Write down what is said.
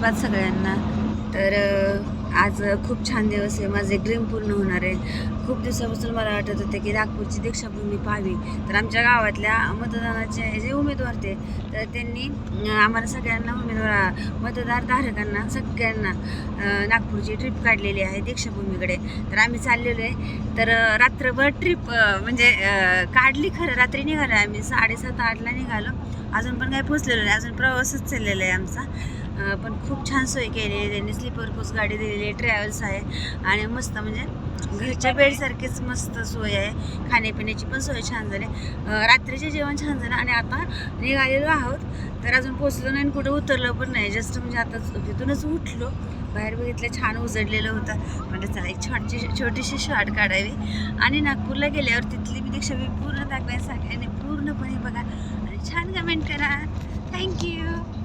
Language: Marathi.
सुप्रभात सगळ्यांना. तर आज खूप छान दिवस आहे. माझं एक ड्रीम पूर्ण होणार आहे. खूप दिवसापासून मला वाटत होते की नागपूरची दीक्षाभूमी पाहावी. तर आमच्या गावातल्या मतदानाचे जे उमेदवार ते तर त्यांनी आम्हाला सगळ्यांना मतदार धारकांना सगळ्यांना नागपूरची ट्रिप काढलेली आहे दीक्षाभूमीकडे. तर आम्ही चाललेलो आहे. तर रात्रभर ट्रिप म्हणजे काढली. खरं रात्री निघालो आम्ही 7:30-8ला निघालो. अजून पण काही पोचलेलो नाही. अजून प्रवासच चाललेला आहे आमचा. पण खूप छान सोय केली आहे त्यांनी. स्लीपर कोच गाडी दिलेली आहे, ट्रॅव्हल्स आहे आणि मस्त म्हणजे घरच्या बेडसारखीच मस्त सोय आहे. खाण्यापिण्याची पण सोय छान झाली. रात्रीचे जेवण छान झालं आणि आता निघालेलो आहोत. तर अजून पोचलो नाही आणि कुठं उतरलं पण नाही. जस्ट म्हणजे आता तिथूनच उठलो, बाहेर बघितलं छान उजडलेलं होतं. म्हणजे चला एक छोटीशी शॉर्ट काढावी आणि नागपूरला गेल्यावर तिथली मी दीक्षाभूमी पूर्ण दाखवायला सगळ्यांनी पूर्णपणे बघा आणि छान कमेंट करा. थँक्यू.